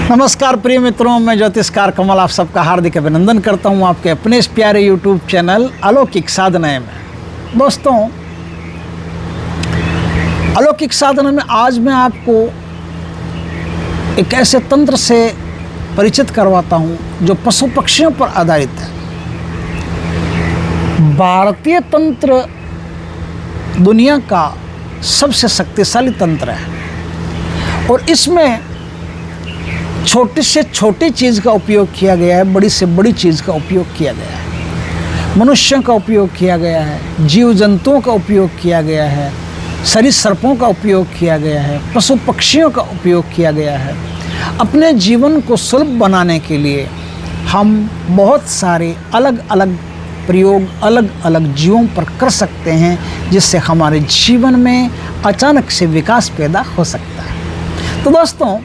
नमस्कार प्रिय मित्रों, मैं ज्योतिषकार कमल आप सबका हार्दिक अभिनंदन करता हूं आपके अपने इस प्यारे यूट्यूब चैनल अलौकिक साधनाएं में। दोस्तों, अलौकिक साधना में आज मैं आपको एक ऐसे तंत्र से परिचित करवाता हूं जो पशु पक्षियों पर आधारित है। भारतीय तंत्र दुनिया का सबसे शक्तिशाली तंत्र है और इसमें छोटी से छोटी चीज़ का उपयोग किया गया है, बड़ी से बड़ी चीज़ का उपयोग किया गया है। मनुष्यों का उपयोग किया गया है, जीव जंतुओं का उपयोग किया गया है, सरीसृपों का उपयोग किया गया है, पशु पक्षियों का उपयोग किया गया है। अपने जीवन को सुलभ बनाने के लिए हम बहुत सारे अलग अलग प्रयोग अलग अलग जीवों पर कर सकते हैं, जिससे हमारे जीवन में अचानक से विकास पैदा हो सकता है। तो दोस्तों,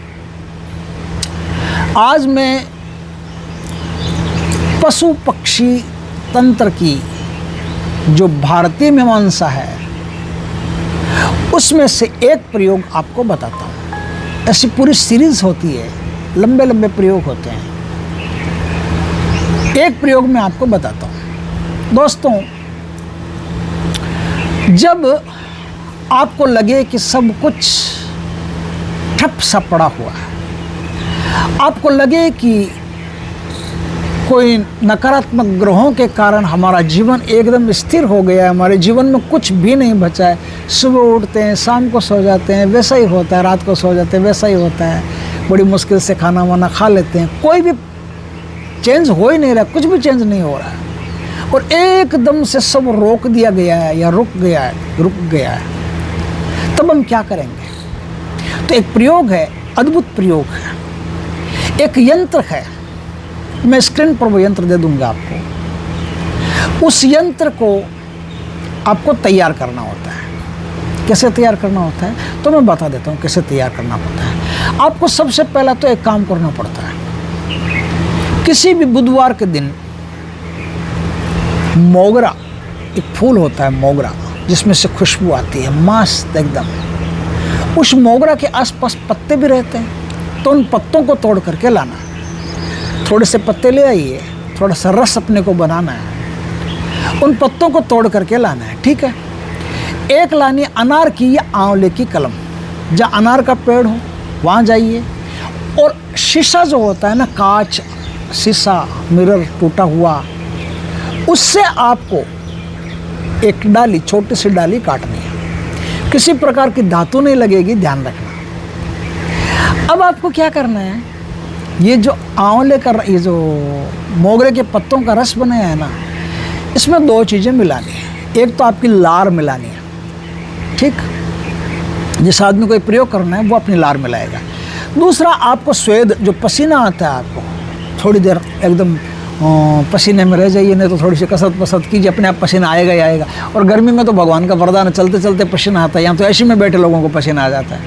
आज मैं पशु पक्षी तंत्र की जो भारतीय मीमांसा है उसमें से एक प्रयोग आपको बताता हूँ। ऐसी पूरी सीरीज होती है, लंबे लंबे प्रयोग होते हैं। एक प्रयोग मैं आपको बताता हूँ। दोस्तों, जब आपको लगे कि सब कुछ ठप सा पड़ा हुआ है, आपको लगे कि कोई नकारात्मक ग्रहों के कारण हमारा जीवन एकदम स्थिर हो गया है, हमारे जीवन में कुछ भी नहीं बचा है, सुबह उठते हैं, शाम को सो जाते हैं, वैसा ही होता है, रात को सो जाते हैं, वैसा ही होता है, बड़ी मुश्किल से खाना वाना खा लेते हैं, कोई भी चेंज हो ही नहीं रहा, कुछ भी चेंज नहीं हो रहा है और एकदम से सब रोक दिया गया है या रुक गया है, तब हम क्या करेंगे? तो एक प्रयोग है, अद्भुत प्रयोग है, एक यंत्र है। मैं स्क्रीन पर वो यंत्र दे दूंगा आपको। उस यंत्र को आपको तैयार करना होता है। कैसे तैयार करना होता है तो मैं बता देता हूँ कैसे तैयार करना होता है। आपको सबसे पहला तो एक काम करना पड़ता है। किसी भी बुधवार के दिन मोगरा, एक फूल होता है मोगरा, जिसमें से खुशबू आती है मस्त एकदम। उस मोगरा के आसपास पत्ते भी रहते हैं, तो उन पत्तों को तोड़ करके लाना है। थोड़े से पत्ते ले आइए, थोड़ा सा रस अपने को बनाना है, उन पत्तों को तोड़ करके लाना है। ठीक है। एक लानी अनार की या आंवले की कलम, जहाँ अनार का पेड़ हो वहाँ जाइए, और शीशा जो होता है ना, कांच शीशा मिरर टूटा हुआ, उससे आपको एक डाली, छोटी सी डाली काटनी है। किसी प्रकार की धातु नहीं लगेगी, ध्यान रखना। अब आपको क्या करना है, ये जो आंवले का, ये जो मोगरे के पत्तों का रस बनाया है ना, इसमें दो चीज़ें मिलानी है। एक तो आपकी लार मिलानी है, ठीक, जिस आदमी को ये प्रयोग करना है वो अपनी लार मिलाएगा। दूसरा, आपको स्वेद, जो पसीना आता है, आपको थोड़ी देर एकदम पसीने में रह जाइए, नहीं तो थोड़ी सी कसरत कीजिए, अपने आप पसीना आएगा ही आएगा। और गर्मी में तो भगवान का वरदान है, चलते चलते पसीना आता है, यहाँ तो ऐसे में बैठे लोगों को पसीना आ जाता है।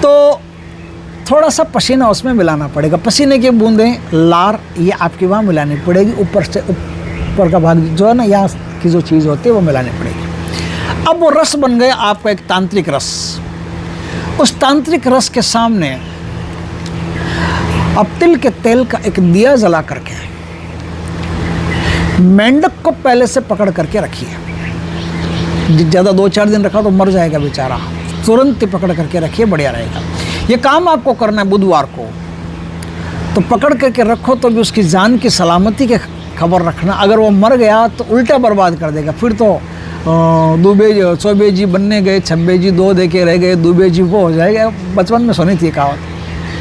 तो थोड़ा सा पसीना उसमें मिलाना पड़ेगा। पसीने की बूंदें, लार, ये आपकी वहाँ मिलानी पड़ेगी। ऊपर से ऊपर का भाग जो है ना, यहाँ की जो चीज़ होती है वो मिलानी पड़ेगी। अब वो रस बन गया आपका एक तांत्रिक रस। उस तांत्रिक रस के सामने अब तिल के तेल का एक दिया जला करके मेंढक को पहले से पकड़ करके रखिए। ज़्यादा 2-4 दिन रखा तो मर जाएगा बेचारा, तुरंत ही पकड़ करके रखिए, बढ़िया रहेगा। ये काम आपको करना है बुधवार को, तो पकड़ करके रखो, तो भी उसकी जान की सलामती की खबर रखना। अगर वो मर गया तो उल्टा बर्बाद कर देगा, फिर तो दूबे चौबे जी बनने गए, छब्बे जी 2 देके रह गए, दूबे जी वो हो जाएगा। बचपन में सुनी थी कहावत,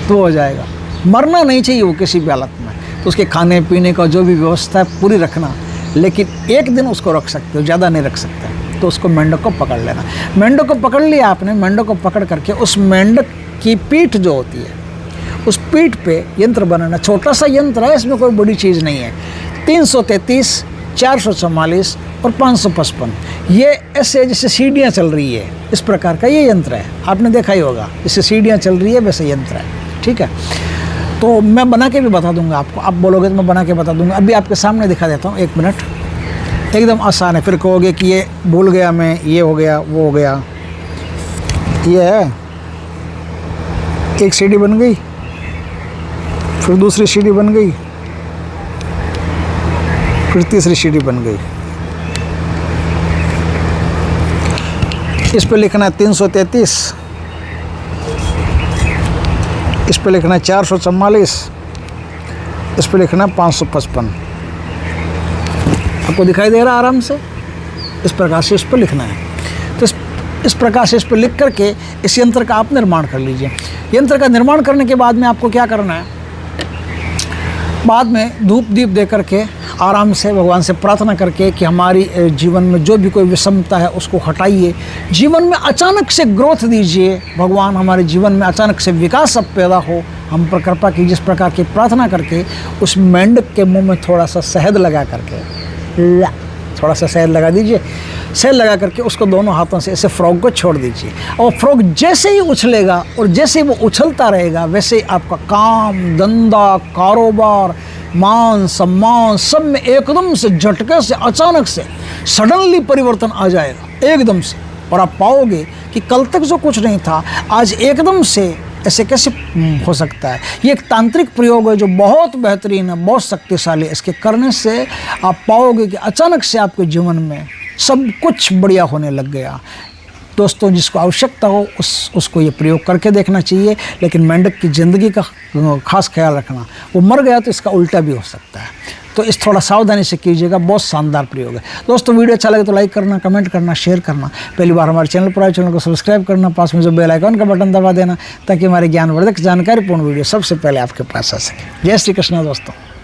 तो हो जाएगा। मरना नहीं चाहिए वो किसी भी हालत में। तो उसके खाने पीने का जो भी व्यवस्था है पूरी रखना, लेकिन एक दिन उसको रख सकते हो, ज़्यादा नहीं रख सकते। तो उसको मेंढक को पकड़ लेना। मेंढक को पकड़ लिया आपने, मेंढक को पकड़ करके उस मेंढक की पीठ जो होती है, उस पीठ पे यंत्र बनाना। छोटा सा यंत्र है, इसमें कोई बड़ी चीज़ नहीं है। 333, 444 और 555, ये ऐसे जैसे सीढ़ियाँ चल रही है, इस प्रकार का ये यंत्र है। आपने देखा ही होगा, जैसे सीढ़ियाँ चल रही है वैसे यंत्र है। ठीक है। तो मैं बना के भी बता दूंगा आपको, आप बोलोगे तो मैं बना के बता दूंगा। अभी आपके सामने दिखा देता हूँ, 1 मिनट। एकदम आसान है, फिर कहोगे कि ये भूल गया मैं, ये हो गया वो हो गया। ये है, एक सीढ़ी बन गई, फिर दूसरी सीढ़ी बन गई, फिर तीसरी सीढ़ी बन गई। इस पे लिखना है 333, इस पे लिखना है 444, इस पे लिखना है 555। आपको दिखाई दे रहा है आराम से? इस प्रकार से इस पर लिखना है। तो इस प्रकार से इस पर लिख करके इस यंत्र का आप निर्माण कर लीजिए। यंत्र का निर्माण करने के बाद में आपको क्या करना है, बाद में धूप दीप दे करके आराम से भगवान से प्रार्थना करके कि हमारी जीवन में जो भी कोई विषमता है उसको हटाइए, जीवन में अचानक से ग्रोथ दीजिए, भगवान हमारे जीवन में अचानक से विकास अब पैदा हो, हम पर कृपा की। जिस प्रकार की प्रार्थना करके उस मेंढक के मुंह में थोड़ा सा शहद लगा करके, थोड़ा सा शहद लगा दीजिए। शहद लगा करके उसको दोनों हाथों से ऐसे फ्रॉग को छोड़ दीजिए, और फ्रॉग जैसे ही उछलेगा और जैसे ही वो उछलता रहेगा वैसे ही आपका काम, धंधा, कारोबार, मान सम्मान सब में एकदम से झटके से अचानक से सडनली परिवर्तन आ जाएगा एकदम से। और आप पाओगे कि कल तक जो कुछ नहीं था आज एकदम से ऐसे कैसे हो सकता है। ये एक तांत्रिक प्रयोग है जो बहुत बेहतरीन है, बहुत शक्तिशाली है। इसके करने से आप पाओगे कि अचानक से आपके जीवन में सब कुछ बढ़िया होने लग गया। दोस्तों, जिसको आवश्यकता हो उसको ये प्रयोग करके देखना चाहिए, लेकिन मेंढक की ज़िंदगी का खास ख्याल रखना। वो मर गया तो इसका उल्टा भी हो सकता है, तो इस थोड़ा सावधानी से कीजिएगा। बहुत शानदार प्रयोग है। दोस्तों, वीडियो अच्छा लगे तो लाइक करना, कमेंट करना, शेयर करना। पहली बार हमारे चैनल पर आए, चैनल को सब्सक्राइब करना, पास में जो बेल आइकन का बटन दबा देना, ताकि हमारे ज्ञानवर्धक जानकारीपूर्ण वीडियो सबसे पहले आपके पास आ सके। जय श्री कृष्ण दोस्तों।